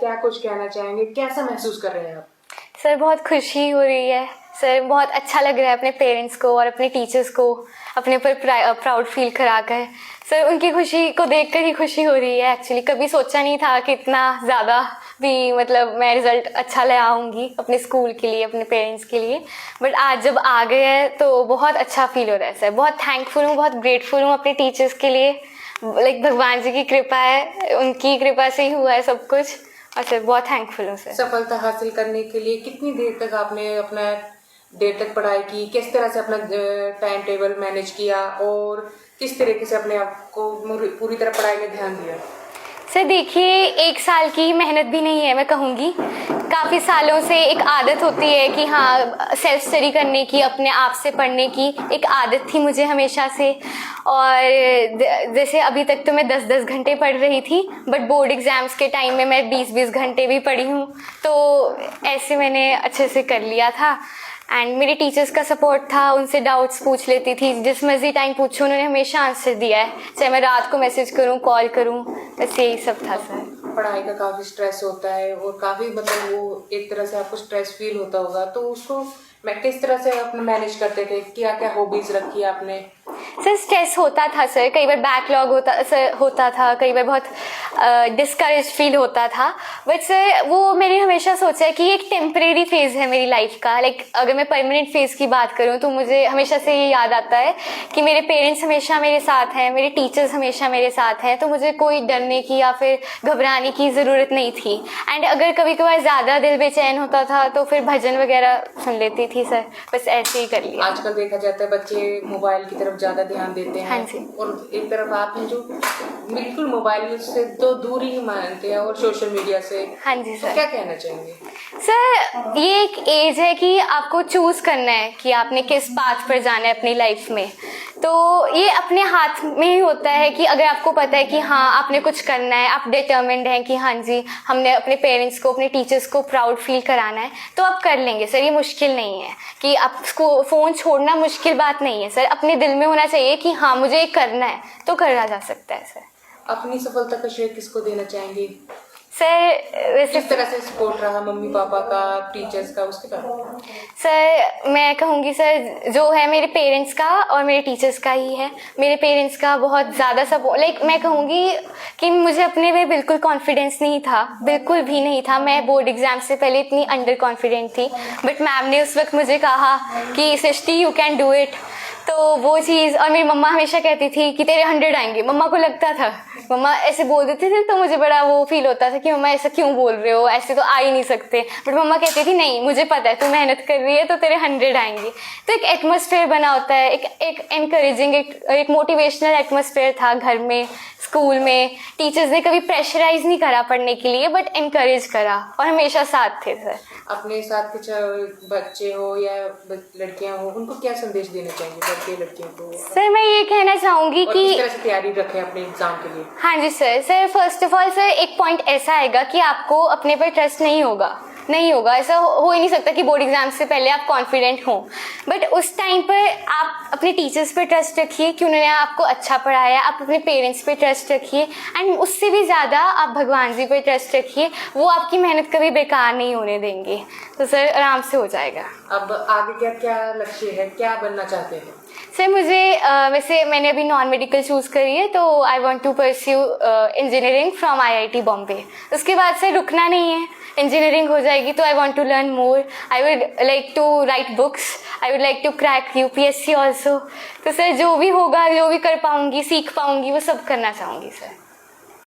क्या कुछ कहना चाहेंगे, कैसा महसूस कर रहे हैं आप? सर बहुत खुशी हो रही है सर, बहुत अच्छा लग रहा है अपने पेरेंट्स को और अपने टीचर्स को अपने ऊपर प्राउड फील करा कर। सर उनकी खुशी को देखकर ही खुशी हो रही है। एक्चुअली कभी सोचा नहीं था कि इतना ज़्यादा भी मतलब मैं रिज़ल्ट अच्छा ले आऊँगी अपने स्कूल के लिए, अपने पेरेंट्स के लिए। बट आज जब आ गए हैं तो बहुत अच्छा फील हो रहा है सर। बहुत थैंकफुल हूँ, बहुत ग्रेटफुल हूँ अपने टीचर्स के लिए। लाइक भगवान जी की कृपा है, उनकी कृपा से ही हुआ है सब कुछ। और सर बहुत थैंकफुल हूँ सर। सफलता हासिल करने के लिए कितनी देर तक आपने देर तक पढ़ाई की, किस तरह से अपना टाइम टेबल मैनेज किया और किस तरीके से अपने आप को पूरी तरह पढ़ाई में ध्यान दिया? सर देखिए, 1 साल की मेहनत भी नहीं है मैं कहूँगी। काफ़ी सालों से एक आदत होती है कि हाँ सेल्फ स्टडी करने की, अपने आप से पढ़ने की एक आदत थी मुझे हमेशा से। और जैसे अभी तक तो मैं 10-10 घंटे पढ़ रही थी, बट बोर्ड एग्ज़ाम्स के टाइम में मैं 20-20 घंटे भी पढ़ी हूँ। तो ऐसे मैंने अच्छे से कर लिया था। एंड मेरे टीचर्स का सपोर्ट था, उनसे डाउट्स पूछ लेती थी, जिस मर्जी टाइम पूछूं उन्होंने हमेशा आंसर दिया है, चाहे मैं रात को मैसेज करूं, कॉल करूं, बस यही सब था सर। पढ़ाई का काफ़ी स्ट्रेस होता है और काफ़ी मतलब वो एक तरह से आपको स्ट्रेस फील होता होगा, तो उसको मैं किस तरह से अपना मैनेज करते थे? क्या क्या हॉबीज रखी आपने? सर स्ट्रेस होता था सर, कई बार बैकलॉग होता था, कई बार बहुत डिस्करेज फील होता था। बट सर वो मैंने हमेशा सोचा है कि एक टेम्परेरी फेज़ है मेरी लाइफ का। लाइक अगर मैं परमानेंट फेज़ की बात करूं तो मुझे हमेशा से ये याद आता है कि मेरे पेरेंट्स हमेशा मेरे साथ हैं, मेरे टीचर्स हमेशा मेरे साथ हैं, तो मुझे कोई डरने की या फिर घबराने की ज़रूरत नहीं थी। एंड अगर कभी कभार ज़्यादा दिल बेचैन होता था तो फिर भजन वगैरह सुन लेती थी सर, बस ऐसे ही कर लिया। आजकल देखा जाता है बच्चे मोबाइल की तरफ ज्यादा ध्यान देते हैं। हाँ जी। और एक तरफ आप हैं जो बिल्कुल मोबाइल से तो दूर ही मानते हैं और सोशल मीडिया से। हाँ जी सर। तो क्या कहना चाहेंगे? सर ये एक एज है कि आपको चूज करना है कि आपने किस पाथ पर जाना है अपनी लाइफ में। तो ये अपने हाथ में ही होता है कि अगर आपको पता है कि हाँ आपने कुछ करना है, आप डिटर्मिन्ड हैं कि हाँ जी हमने अपने पेरेंट्स को, अपने टीचर्स को प्राउड फील कराना है, तो आप कर लेंगे सर। ये मुश्किल नहीं है कि आपको फ़ोन छोड़ना मुश्किल बात नहीं है सर। अपने दिल में होना चाहिए कि हाँ मुझे ये करना है, तो करा जा सकता है सर। अपनी सफलता का श्रेय किसको देना चाहेंगे सर? वैसे किस तरह से सपोर्ट रहा मम्मी पापा का, टीचर्स का, उसके बाद? सर मैं कहूँगी सर जो है मेरे पेरेंट्स का और मेरे टीचर्स का ही है। मेरे पेरेंट्स का बहुत ज़्यादा सपोर्ट, लाइक मैं कहूँगी कि मुझे अपने में बिल्कुल कॉन्फिडेंस नहीं था, बिल्कुल भी नहीं था। मैं बोर्ड एग्जाम से पहले इतनी अंडर कॉन्फिडेंट थी, बट मैम ने उस वक्त मुझे कहा कि सृष्टि यू कैन डू इट। तो वो चीज़, और मेरी मम्मा हमेशा कहती थी कि तेरे 100 आएंगे। मम्मा को लगता था, मम्मा ऐसे बोल देती थी तो मुझे बड़ा वो फील होता था कि मम्मा ऐसा क्यों बोल रहे हो, ऐसे तो आ ही नहीं सकते। बट मम्मा कहती थी नहीं मुझे पता है तू मेहनत कर रही है तो तेरे 100 आएंगे। तो एक एटमॉस्फेयर बना होता है, एक एनकरेजिंग, एक मोटिवेशनल एटमॉस्फेयर था घर में, स्कूल में। टीचर्स ने कभी प्रेशराइज नहीं करा पढ़ने के लिए, बट इनकरेज करा और हमेशा साथ थे सर। अपने साथ कुछ बच्चे हो या लड़कियां हो, उनको क्या संदेश देना चाहिए बच्चे लड़कियों को? सर मैं ये कहना चाहूँगी कि किस तरह से तैयारी रखें अपने एग्जाम के लिए? हाँ जी sir first of all sir एक पॉइंट ऐसा आएगा कि आपको अपने पर ट्रस्ट नहीं होगा। ऐसा हो ही नहीं सकता कि बोर्ड एग्जाम से पहले आप कॉन्फिडेंट हों। बट उस टाइम पर आप अपने टीचर्स पे ट्रस्ट रखिए कि उन्होंने आपको अच्छा पढ़ाया। आप अपने पेरेंट्स पे ट्रस्ट रखिए, एंड उससे भी ज़्यादा आप भगवान जी पे ट्रस्ट रखिए। वो आपकी मेहनत कभी बेकार नहीं होने देंगे, तो सर आराम से हो जाएगा। अब आगे क्या क्या लक्ष्य है, क्या बनना चाहते हैं? सर मुझे वैसे मैंने अभी नॉन मेडिकल चूज़ करी है, तो I want to pursue engineering from IIT Bombay. उसके बाद से रुकना नहीं है, इंजीनियरिंग हो जाएगी तो I want to learn more. I would like to write books, I would like to crack UPSC also. तो सर जो भी होगा, जो भी कर पाऊँगी, सीख पाऊँगी, वो सब करना चाहूँगी सर।